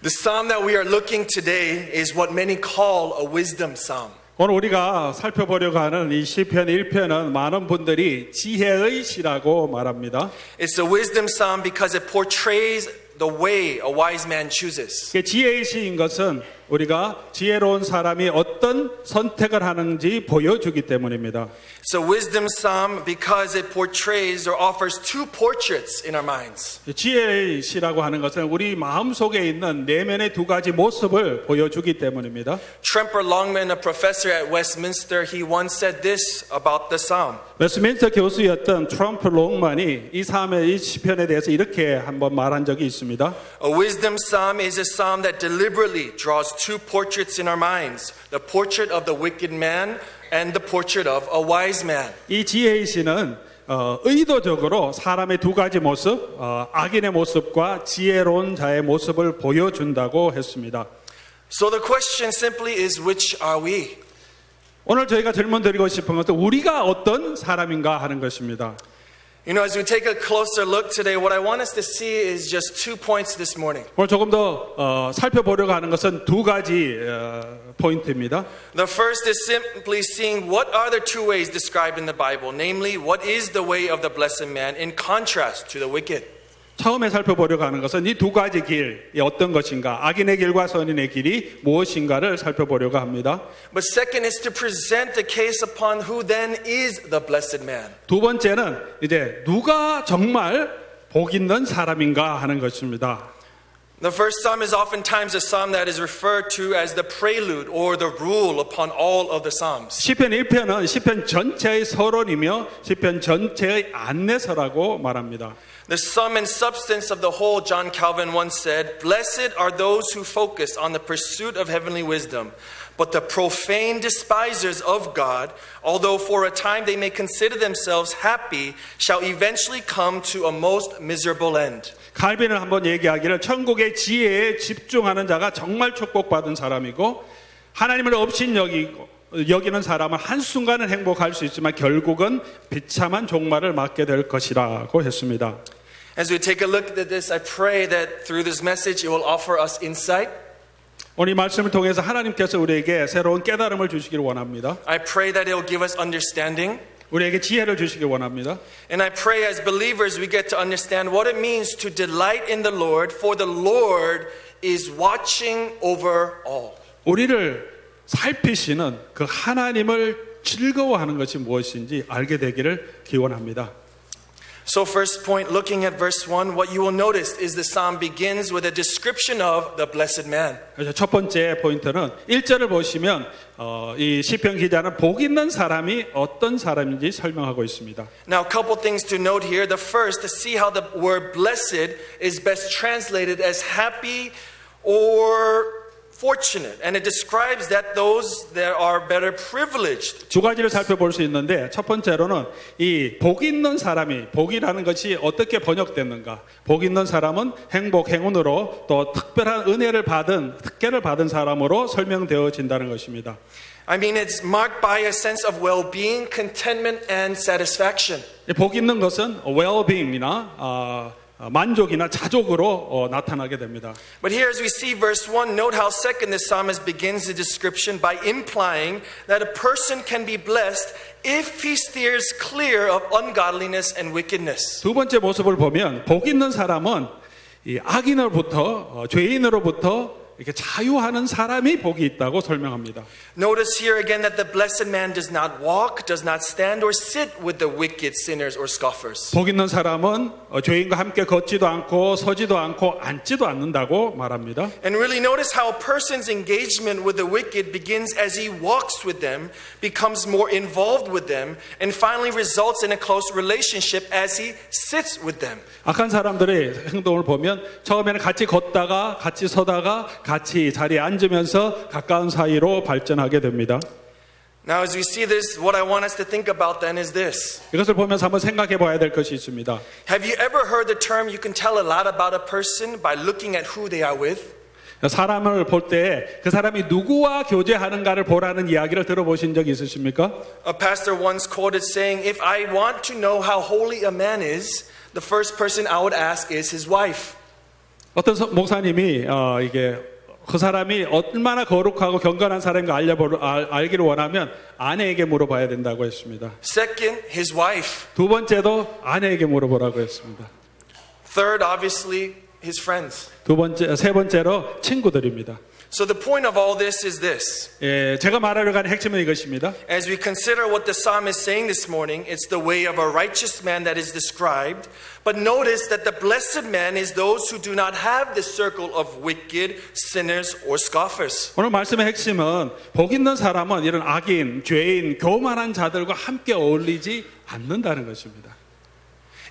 The psalm that we are looking today is what many call a wisdom psalm. 오늘 우리가 살펴보려고 하는 이 시편 1편은 많은 분들이 지혜의 시라고 말합니다. It's a wisdom psalm because it portrays the way a wise man chooses. 지혜의 시인 것은 우리가 지혜로운 사람이 어떤 선택을 하는지 보여주기 때문입니다. It's a wisdom psalm because it portrays or offers two portraits in our minds. 지혜의 시라고 하는 것은 우리 마음속에 있는 내면의 두 가지 모습을 보여주기 때문입니다. Tremper Longman, a professor at Westminster, he once said this about the psalm. 웨스트민스터 교수였던 트럼프 롱만이 이 삶의 이 시편에 대해서 이렇게 한번 말한 적이 있습니다. A wisdom psalm is a psalm that deliberately draws two portraits in our minds, the portrait of the wicked man and the portrait of a wise man. 이 지혜의 시는 의도적으로 사람의 두 가지 모습, 악인의 모습과 지혜로운 자의 모습을 보여준다고 했습니다. So the question simply is, which are we? 오늘 저희가 질문 드리고 싶은 것은 우리가 어떤 사람인가 하는 것입니다. You know, as we take a closer look today, what I want us to see is just 2 points this morning. 오늘 조금 더 살펴보려고 하는 것은 두 가지 포인트입니다. The first is simply seeing what are the two ways described in the Bible, namely, what is the way of the blessed man in contrast to the wicked. 처음에 살펴보려고 하는 것은 이 두 가지 길이 어떤 것인가, 악인의 길과 선인의 길이 무엇인가를 살펴보려고 합니다. But second is to present the case upon who then is the blessed man. 두 번째는 이제 누가 정말 복 있는 사람인가 하는 것입니다. The first psalm is oftentimes a psalm that is referred to as the prelude or the rule upon all of the psalms. 시편 1편은 시편 전체의 서론이며 시편 전체의 안내서라고 말합니다. The sum and substance of the whole, John Calvin once said, "Blessed are those who focus on the pursuit of heavenly wisdom, but the profane despisers of God, although for a time they may consider themselves happy, shall eventually come to a most miserable end." 칼빈은 한번 얘기하기를 천국의 지혜에 집중하는 자가 정말 축복받은 사람이고 하나님을 여기는 사람은 한순간은 행복할 수 있지만 결국은 비참한 종말을 맞게 될 것이라고 했습니다. As we take a look at this, I pray that through this message it will offer us insight. 오늘 이 말씀을 통해서 하나님께서 우리에게 새로운 깨달음을 주시기를 원합니다. I pray that it will give us understanding. 우리에게 지혜를 주시길 원합니다. And I pray as believers we get to understand what it means to delight in the Lord, for the Lord is watching over all. 우리를 살피시는 그 하나님을 즐거워하는 것이 무엇인지 알게 되기를 기원합니다. So first point, looking at verse 1, what you will notice is the psalm begins with a description of the blessed man. 그래서 첫 번째 포인트는 1절을 보시면 이 시편 기자는 복 있는 사람이 어떤 사람인지 설명하고 있습니다. Now a couple things to note here. The first, to see how the word blessed is best translated as happy or fortunate, and it describes that those that are better privileged. 두 가지를 살펴볼 수 있는데 첫 번째로는 이 복 있는 사람이 복이라는 것이 어떻게 번역됐는가? 복 있는 사람은 행복, 행운으로 또 특별한 은혜를 받은 특혜를 받은 사람으로 설명되어진다는 것입니다. I mean, it's marked by a sense of well-being, contentment, and satisfaction. 복 있는 것은 well-being이나 만족이나 자족으로 나타나게 됩니다. But here as we see verse 1, note how second the psalmist begins the description by implying that a person can be blessed if he steers clear of ungodliness and wickedness. 두 번째 모습을 보면 복 있는 사람은 이 악인으로부터 죄인으로부터 이렇게 자유하는 사람이 복이 있다고 설명합니다. Notice here again that the blessed man does not walk, does not stand or sit with the wicked sinners or scoffers. 복 있는 사람은 죄인과 함께 걷지도 않고 서지도 않고 앉지도 않는다고 말합니다. And really notice how a person's engagement with the wicked begins as he walks with them, becomes more involved with them, and finally results in a close relationship as he sits with them. 악한 사람들의 행동을 보면 처음에는 같이 걷다가 같이 서다가 같이 자리에 앉으면서 가까운 사이로 발전하게 됩니다. Now as we see this, what I want us to think about then is this. 이것을 보면서 한번 생각해 봐야 될 것이 있습니다. Have you ever heard the term you can tell a lot about a person by looking at who they are with? 사람을 볼 때 그 사람이 누구와 교제하는가를 보라는 이야기를 들어보신 적 있으십니까? A pastor once quoted saying, "If I want to know how holy a man is, the first person I would ask is his wife." 어떤 목사님이 이게 그 사람이 얼마나 거룩하고 경건한 사람인가 알기를 원하면 아내에게 물어봐야 된다고 했습니다. Second, his wife. 두 번째도 아내에게 물어보라고 했습니다. Third, obviously, his friends. 세 번째로 친구들입니다. So the point of all this is this. 예, 제가 말하려고 하는 핵심은 이것입니다. As we consider what the psalm is saying this morning, it's the way of a righteous man that is described. But notice that the blessed man is those who do not have the circle of wicked, sinners, or scoffers. 오늘 말씀의 핵심은 복 있는 사람은 이런 악인, 죄인, 교만한 자들과 함께 어울리지 않는다는 것입니다.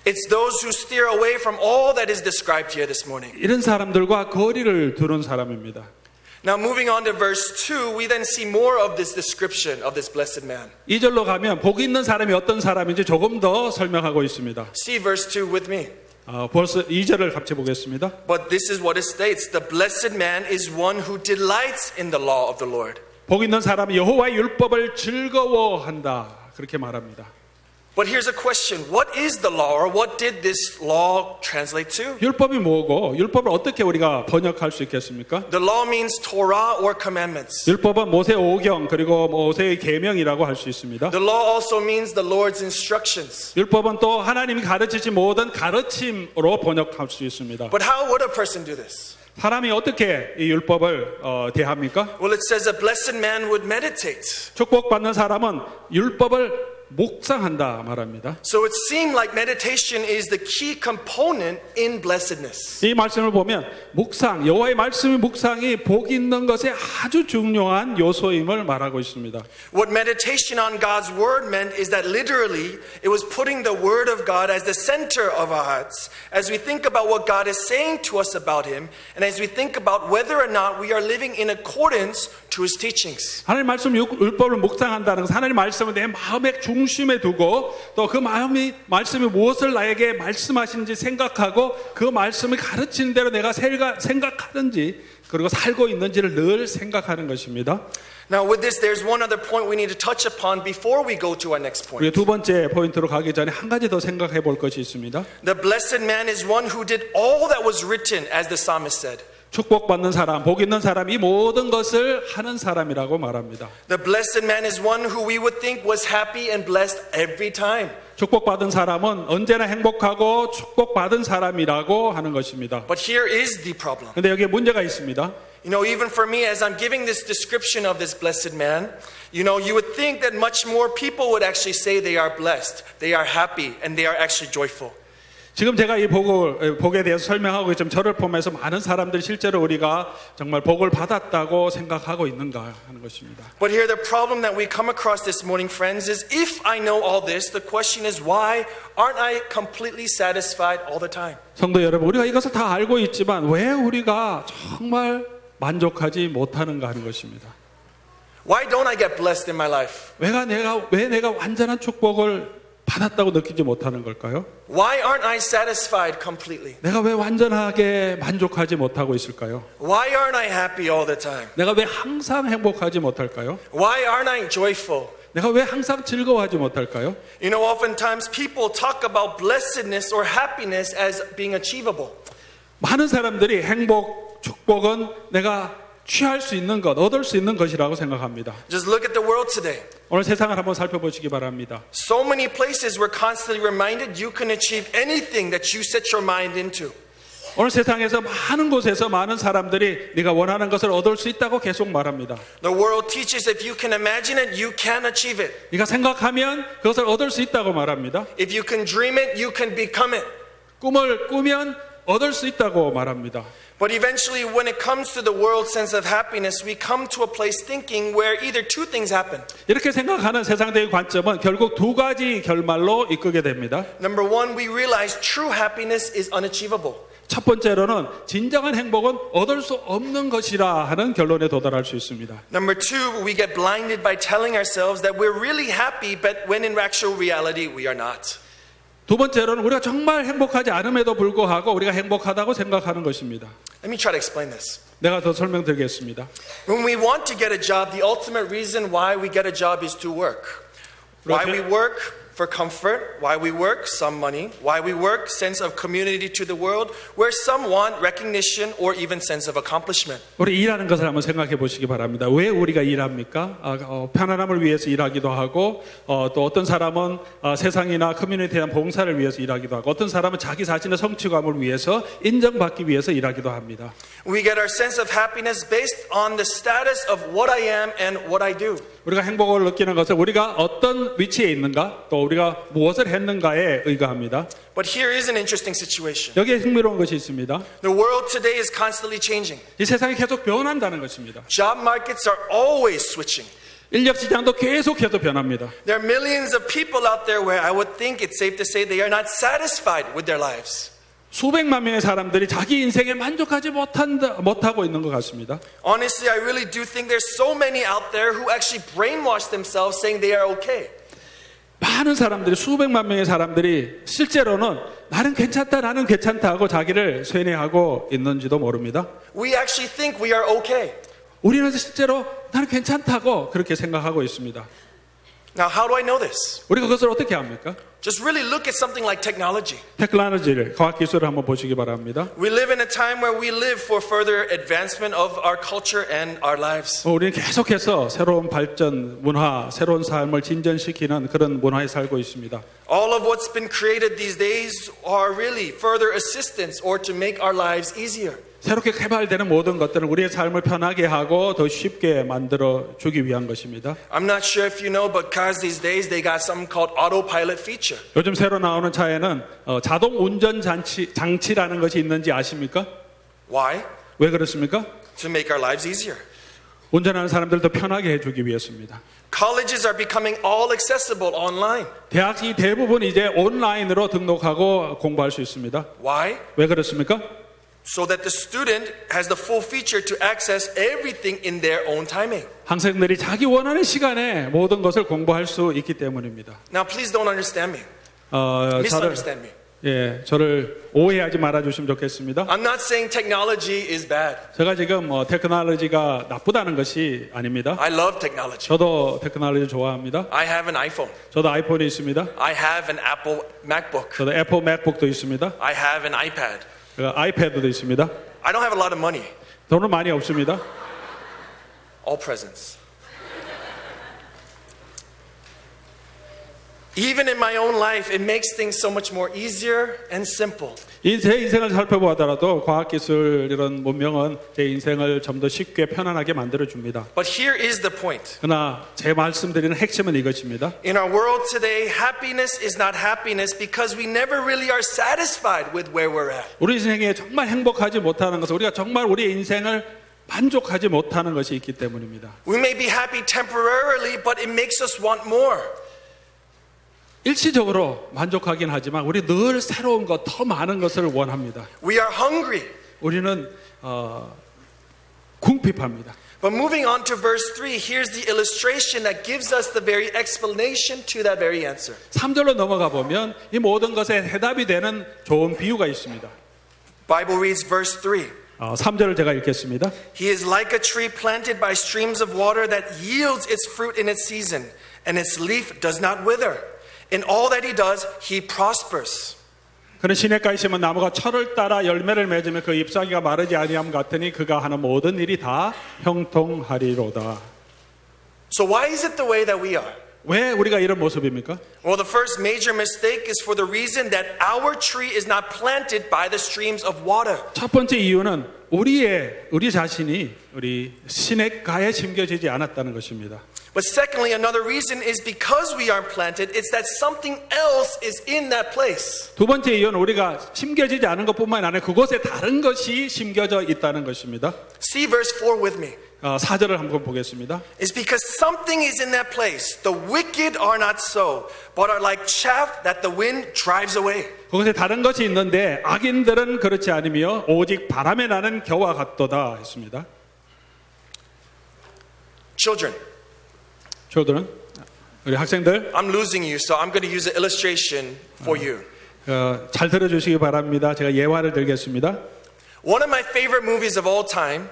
It's those who steer away from all that is described here this morning. 이런 사람들과 거리를 두는 사람입니다. Now moving on to verse 2, we then see more of this description of this blessed man. 2절로 가면 복 있는 사람이 어떤 사람인지 조금 더 설명하고 있습니다. See verse 2 with me. 벌써 2절을 같이 보겠습니다. But this is what it states. The blessed man is one who delights in the law of the Lord. 복 있는 사람이 여호와의 율법을 즐거워한다. 그렇게 말합니다. But here's a question. What is the law, or what did this law translate to? 율법이 뭐고 율법을 어떻게 우리가 번역할 수 있겠습니까? The law means Torah or commandments. 율법은 모세 오경 그리고 모세의 계명이라고 할 수 있습니다. The law also means the Lord's instructions. 율법은 또 하나님이 가르치신 모든 가르침으로 번역할 수 있습니다. But how would a person do this? 사람이 어떻게 이 율법을 대합니까? Well, it says a blessed man would meditate. 축복받는 사람은 율법을 묵상한다 말합니다. So it seemed like meditation is the key component in blessedness. 이 말씀을 보면 묵상, 여호와의 말씀의 묵상이 복 있는 것에 아주 중요한 요소임을 말하고 있습니다. What meditation on God's word meant is that literally it was putting the word of God as the center of our hearts as we think about what God is saying to us about him and as we think about whether or not we are living in accordance to his teachings. 하나님 말씀 율법을 묵상한다는 것은 하나님 말씀을 내 마음의 중심에 두고 또 그 말씀이 무엇을 나에게 말씀하시는지 생각하고 그 말씀을 가르치는 대로 내가 생각하는지 그리고 살고 있는지를 늘 생각하는 것입니다. Now with this there's one other point we need to touch upon before we go to our next 우리 point. 두 번째 포인트로 가기 전에 한 가지 더 생각해 볼 것이 있습니다. The blessed man is one who did all that was written as the psalmist said. 축복받는 사람, 복 있는 사람, 이 모든 것을 하는 사람이라고 말합니다. The blessed man is one who we would think was happy and blessed every time. 축복받은 사람은 언제나 행복하고 축복받은 사람이라고 하는 것입니다. But here is the problem. 근데 여기에 문제가 있습니다. You know, even for me, as I'm giving this description of this blessed man, you know, you would think that much more people would actually say they are blessed, they are happy, and they are actually joyful. 지금 제가 이 복에 대해서 설명하고 있지만 저를 포함해서 많은 사람들이 실제로 우리가 정말 복을 받았다고 생각하고 있는가 하는 것입니다. But here the problem that we come across this morning, friends, is if I know all this, the question is why aren't I completely satisfied all the time? 성도 여러분, 우리가 이것을 다 알고 있지만 왜 우리가 정말 만족하지 못하는가 하는 것입니다. Why don't I get blessed in my life? 왜 내가 완전한 축복을 받았다고 느끼지 못하는 걸까요? Why aren't I satisfied completely? 내가 왜 완전하게 만족하지 못하고 있을까요? Why aren't I happy all the time? 내가 왜 항상 행복하지 못할까요? Why aren't I joyful? 내가 왜 항상 즐거워하지 못할까요? You know, oftentimes people talk about blessedness or happiness as being achievable. 많은 사람들이 행복, 축복은 내가 취할 수 있는 것, 얻을 수 있는 것이라고 생각합니다. Just look at the world today. 오늘 세상을 한번 살펴보시기 바랍니다. So many places we're constantly reminded you can achieve anything that you set your mind into. 오늘 세상에서 많은 곳에서 많은 사람들이 네가 원하는 것을 얻을 수 있다고 계속 말합니다. The world teaches if you can imagine it, you can achieve it. 네가 생각하면 그것을 얻을 수 있다고 말합니다. If you can dream it, you can become it. 꿈을 꾸면 얻을 수 있다고 말합니다. But eventually, when it comes to the world's sense of happiness, we come to a place thinking where either two things happen. 이렇게 생각하는 세상적인 관점은 결국 두 가지 결말로 이끌게 됩니다. Number one, we realize true happiness is unachievable. 첫 번째로는 진정한 행복은 얻을 수 없는 것이라 하는 결론에 도달할 수 있습니다. Number two, we get blinded by telling ourselves that we're really happy, but when in actual reality, we are not. 두 번째로는 우리가 정말 행복하지 않음에도 불구하고 우리가 행복하다고 생각하는 것입니다. Let me try to explain this. 내가 더 설명드리겠습니다. When we want to get a job, the ultimate reason why we get a job is to work. Why we work? for comfort. Why we work? Some money. Why we work? Sense of community to the world. Where some want recognition or even sense of accomplishment. 우리 일하는 것을 한번 생각해 보시기 바랍니다. 왜 우리가 일합니까? 편안함을 위해서 일하기도 하고 또 어떤 사람은 세상이나 커뮤니티에 대한 봉사를 위해서 일하기도 하고 어떤 사람은 자기 자신의 성취감을 위해서 인정받기 위해서 일하기도 합니다. We get our sense of happiness based on the status of what I am and what I do. 우리가 행복을 느끼는 것은 우리가 어떤 위치에 있는가 또 우리가 무엇을 했는가에 의거합니다. But here is an interesting situation. 여기에 흥미로운 것이 있습니다. The world today is constantly changing. 이 세상이 계속 변한다는 것입니다. Job markets are always switching. 인력 시장도 계속해서 변합니다. There are millions of people out there where I would think it's safe to say they are not satisfied with their lives. 수백만 명의 사람들이 자기 인생에 만족하지 못하고 있는 것 같습니다. Honestly, I really do think there's so many out there who actually brainwash themselves saying they are okay. 많은 사람들이 수백만 명의 사람들이 실제로는 나는 괜찮다 하고 자기를 쇠뇌하고 있는지도 모릅니다. We actually think we are okay. 우리는 실제로 나는 괜찮다고 그렇게 생각하고 있습니다. Now, how do I know this? 우리가 그것을 어떻게 합니까? Just really look at something like technology. 테크놀로지를, 과학기술을 한번 보시기 바랍니다. We live in a time where we live for further advancement of our culture and our lives. 우리는 계속해서 새로운 발전, 문화, 새로운 삶을 진전시키는 그런 문화에 살고 있습니다. All of what's been created these days are really further assistance or to make our lives easier. 새롭게 개발되는 모든 것들은 우리의 삶을 편하게 하고 더 쉽게 만들어 주기 위한 것입니다. I'm not sure if you know, but cars these days, they got something called autopilot feature. 요즘 새로 나오는 차에는 자동 운전 장치라는 것이 있는지 아십니까? Why? 왜 그렇습니까? To make our lives easier. 운전하는 사람들 더 편하게 해주기 위해서입니다. Colleges are becoming all accessible online. 대학이 대부분 이제 온라인으로 등록하고 공부할 수 있습니다. Why? 왜 그렇습니까? So that the student has the full feature to access everything in their own timing. 학생들이 자기 원하는 시간에 모든 것을 공부할 수 있기 때문입니다. Now, please don't understand me. Misunderstand me. 저를 오해하지 말아주시면 좋겠습니다. I'm not saying technology is bad. 제가 지금 테크놀로지가 나쁘다는 것이 아닙니다. I love technology. 저도 테크놀로지 좋아합니다. I have an iPhone. 저도 아이폰이 있습니다. I have an Apple MacBook. 저도 애플 맥북도 있습니다. I have an iPad. 아이패드도 있습니다. I don't have a lot of money. 돈은 많이 없습니다. All presents. Even in my own life, it makes things so much more easier and simple. 제 인생을 살펴보더라도 과학기술 이런 문명은 제 인생을 좀 더 쉽게 편안하게 만들어줍니다. But here is the point. 그러나 제 말씀드리는 핵심은 이것입니다. In our world today, happiness is not happiness because we never really are satisfied with where we're at. 우리 인생에 정말 행복하지 못하는 것은 우리가 정말 우리의 인생을 만족하지 못하는 것이 있기 때문입니다. We may be happy temporarily, but it makes us want more. 일시적으로 만족하긴 하지만 우리 늘 새로운 것, 더 많은 것을 원합니다. We are hungry. 우리는 궁핍합니다. But moving on to verse 3, here's the illustration that gives us the very explanation to that very answer. 3절로 넘어가 보면 이 모든 것에 해답이 되는 좋은 비유가 있습니다. Bible reads verse 3. 3절을 제가 읽겠습니다. He is like a tree planted by streams of water that yields its fruit in its season, and its leaf does not wither. In all that he does, he prospers. 그는 시냇가에 심은 나무가 철을 따라 열매를 맺으며 그 잎사귀가 마르지 아니함 같으니 그가 하는 모든 일이 다 형통하리로다. So why is it the way that we are? 왜 우리가 이런 모습입니까? Well, the first major mistake is for the reason that our tree is not planted by the streams of water. 첫 번째 이유는 우리 자신이 우리 시냇가에 심겨지지 않았다는 것입니다. But secondly, another reason is because we aren't planted, it's that something else is in that place. 두 번째 이유는 우리가 심겨지지 않은 것뿐만 아니라 그곳에 다른 것이 심겨져 있다는 것입니다. See verse 4 with me. 4절을 한번 보겠습니다. It's because something is in that place. The wicked are not so, but are like chaff that the wind drives away. 그곳에 다른 것이 있는데 악인들은 그렇지 않으며 오직 바람에 나는 겨와 같도다 했습니다. Children, 우리 학생들, I'm losing you, so I'm going to use an illustration for you. 잘 들어주시기 바랍니다. 제가 예화를 들겠습니다. One of my favorite movies of all time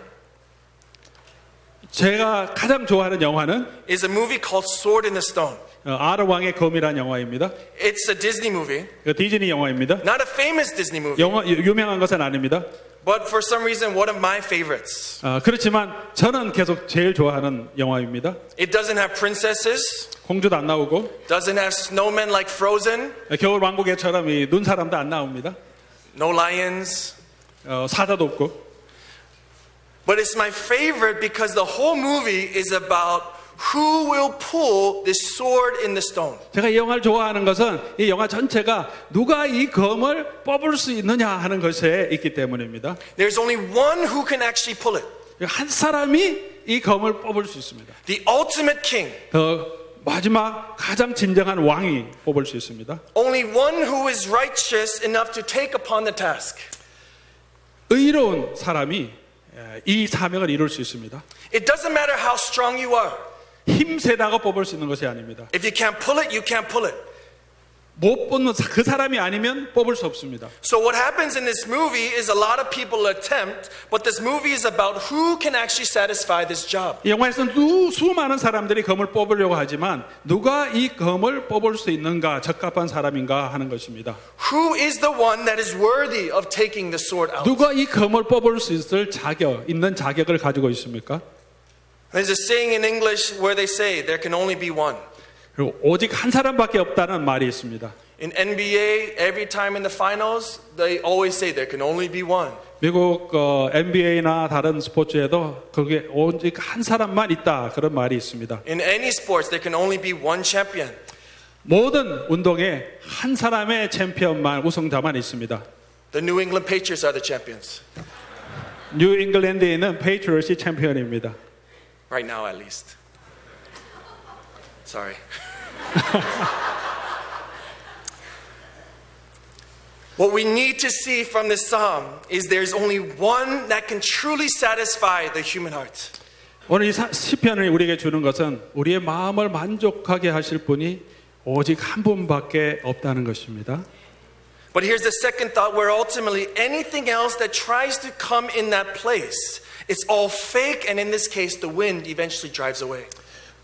제가 가장 좋아하는 영화는 is a movie called Sword in the Stone. 아르 왕의 검이라는 영화입니다. It's a Disney movie, 디즈니 영화입니다. not a famous Disney movie, 영화 유명한 것은 아닙니다. but for some reason one of my favorites. 그렇지만 저는 계속 제일 좋아하는 영화입니다. It doesn't have princesses, 공주도 안 나오고 doesn't have snowmen like Frozen, 겨울 왕국에처럼 이 눈사람도 안 나옵니다. no lions. 사자도 없고. But it's my favorite because the whole movie is about who will pull this sword in the stone. 제가 이 영화를 좋아하는 것은 이 영화 전체가 누가 이 검을 뽑을 수 있느냐 하는 것에 있기 때문입니다. There's only one who can actually pull it. 한 사람이 이 검을 뽑을 수 있습니다. The ultimate king. 마지막 가장 진정한 왕이 뽑을 수 있습니다. Only one who is righteous enough to take upon the task. 의로운 사람이 이 사명을 이룰 수 있습니다. It doesn't matter how strong you are. 힘세다고 뽑을 수 있는 것이 아닙니다. If you can't pull it, you can't pull it. 못 뽑는 그 사람이 아니면 뽑을 수 없습니다. So what happens in this movie is a lot of people attempt, but this movie is about who can actually satisfy this job. 이 영화에서는 수많은 사람들이 검을 뽑으려고 하지만 누가 이 검을 뽑을 수 있는가, 적합한 사람인가 하는 것입니다. Who is the one that is worthy of taking the sword out? 누가 이 검을 뽑을 수 있는 자격을 가지고 있습니까? There's a saying in English where they say there can only be one. 그리고 오직 한 사람밖에 없다는 말이 있습니다. In NBA, every time in the finals, they always say there can only be one. 미국 NBA나 다른 스포츠에도 그게 오직 한 사람만 있다 그런 말이 있습니다. In any sports, there can only be one champion. 모든 운동에 한 사람의 챔피언만 우승자만 있습니다. The New England Patriots are the champions. 뉴 잉글랜드에 있는 페이트리엇이 챔피언입니다. Right now, at least. Sorry. What we need to see from this psalm is there's only one that can truly satisfy the human heart. 오늘 이 시편을 우리에게 주는 것은 우리의 마음을 만족하게 하실 분이 오직 한 분밖에 없다는 것입니다. But here's the second thought where ultimately anything else that tries to come in that place, it's all fake, and in this case the wind eventually drives away.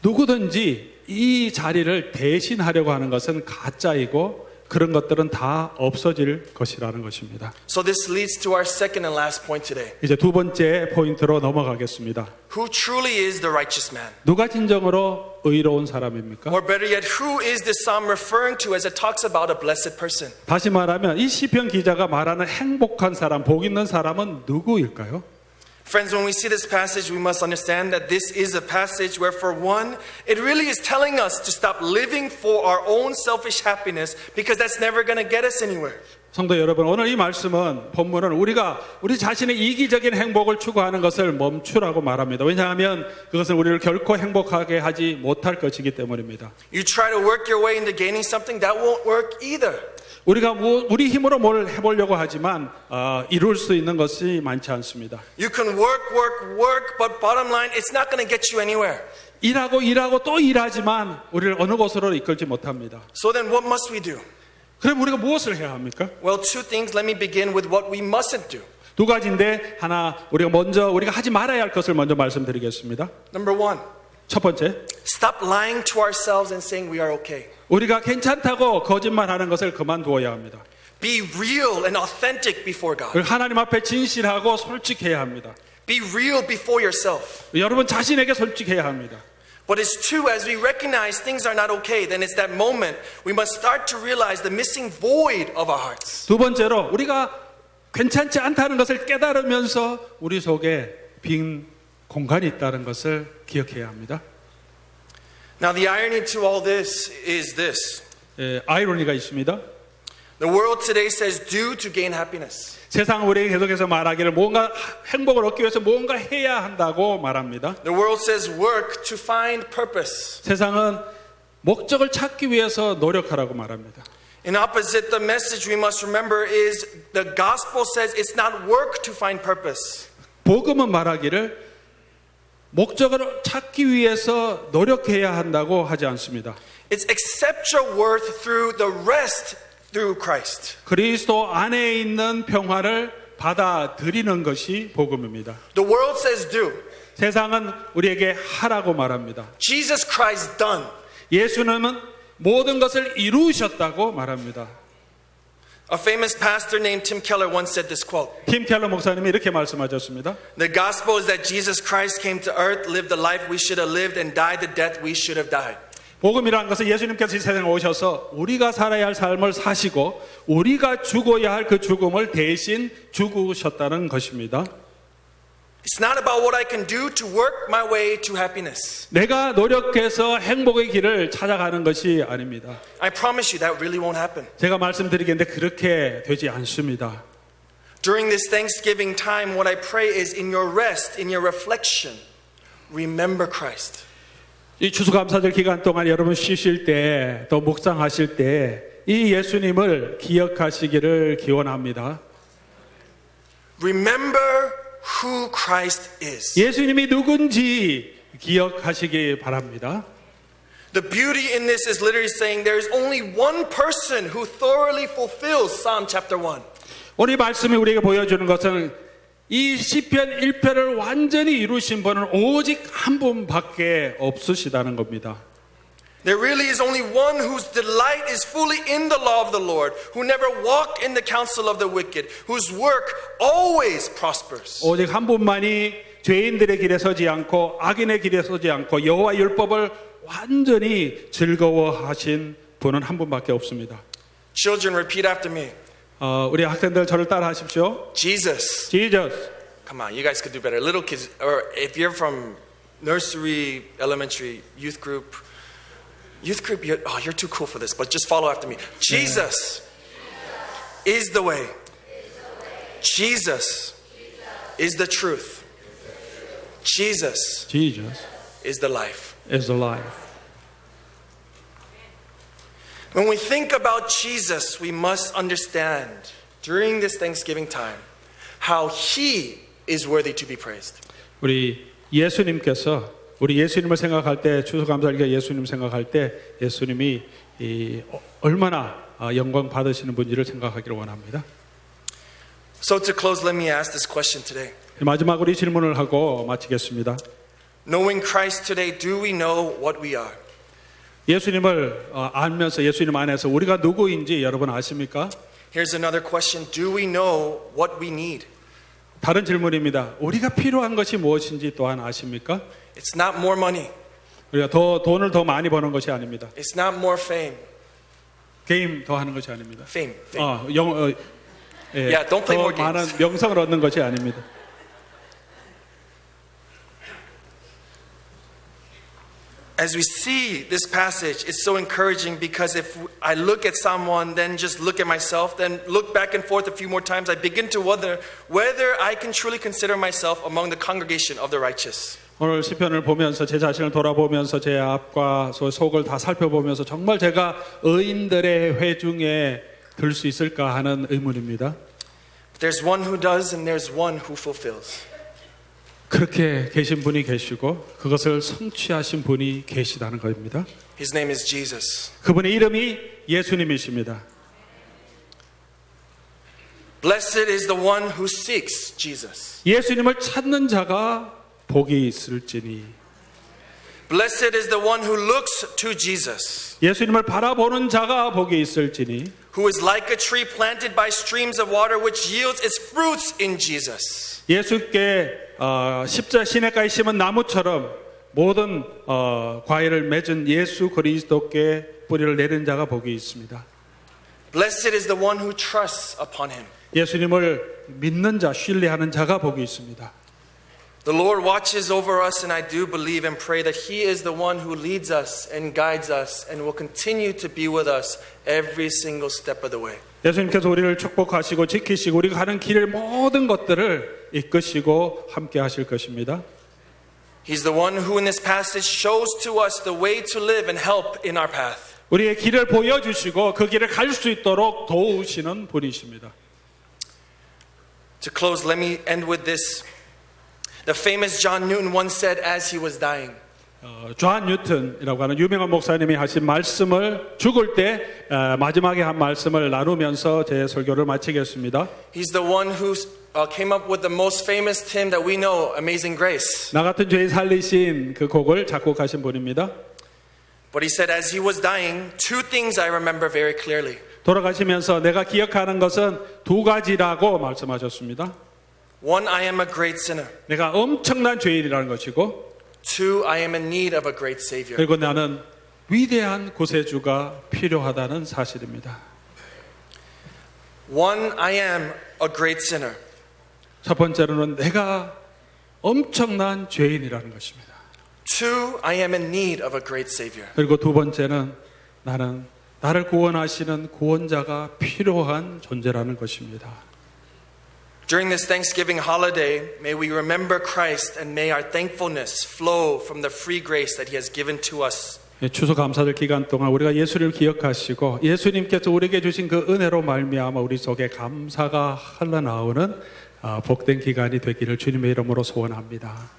누구든지 이 자리를 대신하려고 하는 것은 가짜이고 그런 것들은 다 없어질 것이라는 것입니다. So this leads to our second and last point today. 이제 두 번째 포인트로 넘어가겠습니다. Who truly is the righteous man? 누가 진정으로 의로운 사람입니까? Or better yet, who is this psalm referring to as it talks about a blessed person? 다시 말하면 이 시편 기자가 말하는 행복한 사람, 복 있는 사람은 누구일까요? Friends, when we see this passage, we must understand that this is a passage where, for one, it really is telling us to stop living for our own selfish happiness because that's never going to get us anywhere. 성도 여러분, 오늘 이 말씀은 본문은 우리가 우리 자신의 이기적인 행복을 추구하는 것을 멈추라고 말합니다. 왜냐하면 그것은 우리를 결코 행복하게 하지 못할 것이기 때문입니다. You try to work your way into gaining something, that won't work either. 우리가 우리 힘으로 뭘 해보려고 하지만 이룰 수 있는 것이 많지 않습니다. You can work, but bottom line, it's not going to get you anywhere. 일하고 또 일하지만 우리를 어느 곳으로 이끌지 못합니다. So then what must we do? 그럼 우리가 무엇을 해야 합니까? Well, two things. Let me begin with what we mustn't do. 두 가지인데 하나 우리가 하지 말아야 할 것을 먼저 말씀드리겠습니다. Number one, 첫 번째, stop lying to ourselves and saying we are okay. 우리가 괜찮다고 거짓말하는 것을 그만두어야 합니다. Be real and authentic before God. 하나님 앞에 진실하고 솔직해야 합니다. Be real before yourself. 여러분 자신에게 솔직해야 합니다. But it's true, as we recognize things are not okay, then it's that moment we must start to realize the missing void of our hearts. 두 번째로 우리가 괜찮지 않다는 것을 깨달으면서 우리 속에 빈 공간이 있다는 것을 기억해야 합니다. Now the irony to all this is this. 아이러니가 있습니다. The world today says do to gain happiness. 세상은 우리에게 계속해서 말하기를 뭔가 행복을 얻기 위해서 뭔가 해야 한다고 말합니다. The world says work to find purpose. 세상은 목적을 찾기 위해서 노력하라고 말합니다. In opposite, the message we must remember is the gospel says it's not work to find purpose. 복음은 말하기를 목적을 찾기 위해서 노력해야 한다고 하지 않습니다. It's accept your worth through the rest through Christ. 그리스도 안에 있는 평화를 받아들이는 것이 복음입니다. The world says do. 세상은 우리에게 하라고 말합니다. Jesus Christ done. 예수님은 모든 것을 이루셨다고 말합니다. A famous pastor named Tim Keller once said this quote. 팀 켈러 목사님이 이렇게 말씀하셨습니다. The gospel is that Jesus Christ came to earth, lived the life we should have lived, and died the death we should have died. 복음이라는 것은 예수님께서 이 세상에 오셔서 우리가 살아야 할 삶을 사시고 우리가 죽어야 할 그 죽음을 대신 죽으셨다는 것입니다. It's not about what I can do to work my way to happiness. 내가 노력해서 행복의 길을 찾아가는 것이 아닙니다. I promise you that really won't happen. 제가 말씀드리겠는데 그렇게 되지 않습니다. During this Thanksgiving time, what I pray is in your rest, in your reflection, remember Christ. 이 추수감사절 기간 동안 여러분 쉬실 때, 또 묵상하실 때 이 예수님을 기억하시기를 기원합니다. Remember who Christ is. 예수님이 누군지 기억하시기 바랍니다. The beauty in this is literally saying there is only one person who thoroughly fulfills Psalm chapter 1. 오늘 이 말씀이 우리에게 보여주는 것은 이 시편 1편을 완전히 이루신 분은 오직 한 분밖에 없으시다는 겁니다. There really is only one whose delight is fully in the law of the Lord, who never walked in the counsel of the wicked, whose work always prospers. 오직 한 분만이 죄인들의 길에 서지 않고 악인의 길에 서지 않고 여호와 율법을 완전히 즐거워하신 분은 한 분밖에 없습니다. Children, repeat after me. 우리 학생들 저를 따라 하십시오. Jesus. Jesus. Come on, you guys could do better. Little kids, or if you're from nursery, elementary, youth group, you're too cool for this, but just follow after me. Jesus is the way. Jesus is the truth. Jesus Jesus is the life. is the life. When we think about Jesus, we must understand during this Thanksgiving time how He is worthy to be praised. 우리 예수님을 생각할 때 추수감사절기가 예수님 생각할 때 예수님이 얼마나 영광 받으시는 분인지를 생각하기를 원합니다. So to close, let me ask this question today. 마지막으로 이 질문을 하고 마치겠습니다. Knowing Christ today, do we know what we are? 예수님을 알면서 예수님 안에서 우리가 누구인지 여러분 아십니까? Here's another question. Do we know what we need? 다른 질문입니다. 우리가 필요한 것이 무엇인지 또한 아십니까? It's not more money. 우리가 돈을 더 많이 버는 것이 아닙니다. It's not more fame. 게임 더 하는 것이 아닙니다. Fame. 예, don't play 더 more games. 많은 명성을 얻는 것이 아닙니다. As we see this passage, it's so encouraging because if I look at someone, then just look at myself, then look back and forth a few more times, I begin to wonder whether I can truly consider myself among the congregation of the righteous. 오늘 시편을 보면서 제 자신을 돌아보면서 제 앞과 속을 다 살펴보면서 정말 제가 의인들의 회중에 들 수 있을까 하는 의문입니다. There's one who does and there's one who fulfills. 그렇게 계신 분이 계시고 그것을 성취하신 분이 계시다는 것입니다. His name is Jesus. 그분의 이름이 예수님이십니다. Blessed is the one who seeks Jesus. 예수님을 찾는 자가 복이 있을지니. Blessed is the one who looks to Jesus. 예수님을 바라보는 자가 복이 있을지니. Who is like a tree planted by streams of water which yields its fruits in Jesus. 예수께 십자 시냇가에 심은 나무처럼 모든 과일을 맺은 예수 그리스도께 뿌리를 내린 자가 복이 있습니다. Blessed is the one who trusts upon him. 예수님을 믿는 자, 신뢰하는 자가 복이 있습니다. The Lord watches over us, and I do believe and pray that He is the one who leads us and guides us and will continue to be with us every single step of the way. 예수님께서 우리를 축복하시고 지키시고 우리가 가는 길의 모든 것들을 이끄시고 함께 하실 것입니다. He's the one who in this passage shows to us the way to live and help in our path. 우리의 길을 보여주시고 그 길을 갈 수 있도록 도우시는 분이십니다. To close, let me end with this. The famous John Newton once said as he was dying. 존 뉴턴이라고 하는 유명한 목사님이 하신 말씀을 죽을 때 마지막에 한 말씀을 나누면서 제 설교를 마치겠습니다. He's the one who came up with the most famous hymn that we know, Amazing Grace. 나 같은 죄인 살리신 그 곡을 작곡하신 분입니다. But he said, as he was dying, two things I remember very clearly. 돌아가시면서 내가 기억하는 것은 두 가지라고 말씀하셨습니다. One, I am a great sinner. 내가 엄청난 죄인이라는 것이고, Two, I am in need of a great Savior. 그리고 나는 위대한 구세주가 필요하다는 사실입니다. One, I am a great sinner. 첫 번째로는 내가 엄청난 죄인이라는 것입니다. Two, I am in need of a great Savior. 그리고 두 번째는 나는 나를 구원하시는 구원자가 필요한 존재라는 것입니다. During this Thanksgiving holiday, may we remember Christ and may our thankfulness flow from the free grace that He has given to us. 추수감사절 기간 동안 우리가 예수를 기억하시고 예수님께서 우리에게 주신 그 은혜로 말미암아 우리 속에 감사가 흘러나오는 복된 기간이 되기를 주님의 이름으로 소원합니다.